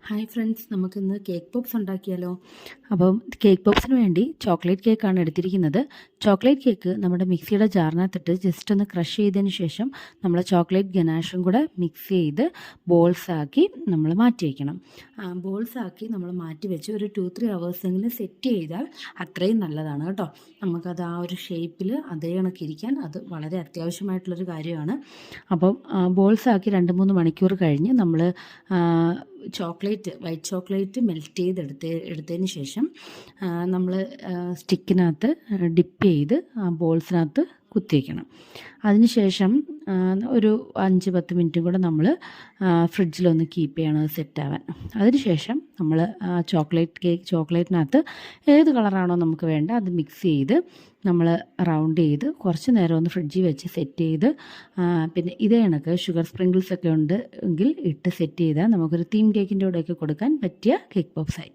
Hi friends, നമുക്കിന്ന് cake pops ഉണ്ടാക്കിയാലോ? അപ്പം കേക്ക് പോപ്സിന് വേണ്ടി ചോക്ലേറ്റ് കേക്കാണ് എടുത്തിരിക്കുന്നത്. ചോക്ലേറ്റ് കേക്ക് നമ്മുടെ മിക്സിയുടെ ജാറിനകത്തിട്ട് ജസ്റ്റ് ഒന്ന് ക്രഷ് ചെയ്തതിന് ശേഷം നമ്മൾ ചോക്ലേറ്റ് ഗനാഷും കൂടെ മിക്സ് ചെയ്ത് ബോൾസാക്കി നമ്മൾ മാറ്റി വയ്ക്കണം. ബോൾസാക്കി നമ്മൾ മാറ്റി വെച്ച് ഒരു 2-3 ഹവേഴ്സെങ്കിലും സെറ്റ് ചെയ്താൽ അത്രയും നല്ലതാണ് കേട്ടോ. നമുക്കത് ആ ഒരു ഷേപ്പിൽ അതേ കണക്കിരിക്കാൻ അത് വളരെ അത്യാവശ്യമായിട്ടുള്ളൊരു കാര്യമാണ്. അപ്പം ബോൾസാക്കി 2-3 മണിക്കൂർ കഴിഞ്ഞ് നമ്മൾ വൈറ്റ് ചോക്ലേറ്റ് മെൽറ്റ് എടുത്തതിന് ശേഷം നമ്മൾ സ്റ്റിക്കിനകത്ത് ഡിപ്പ് ചെയ്ത് ബോൾസിനകത്ത് കുത്തിവയ്ക്കണം. അതിനുശേഷം ഒരു 5-10 മിനിറ്റും കൂടെ നമ്മൾ ഫ്രിഡ്ജിലൊന്ന് കീപ്പ് ചെയ്യണം സെറ്റാവാൻ. അതിനുശേഷം നമ്മൾ ചോക്ലേറ്റിനകത്ത് ഏത് കളറാണോ നമുക്ക് വേണ്ട അത് മിക്സ് ചെയ്ത് നമ്മൾ റൗണ്ട് ചെയ്ത് കുറച്ച് നേരം ഒന്ന് ഫ്രിഡ്ജിൽ വെച്ച് സെറ്റ് ചെയ്ത് പിന്നെ ഇതേ കണക്ക് ഷുഗർ സ്പ്രിങ്കിൾസ് ഒക്കെ ഉണ്ട് എങ്കിൽ ഇട്ട് സെറ്റ് ചെയ്താൽ നമുക്കൊരു തീം കേക്കിൻ്റെ കൂടെയൊക്കെ കൊടുക്കാൻ പറ്റിയ കേക്ക് പോപ്സായി.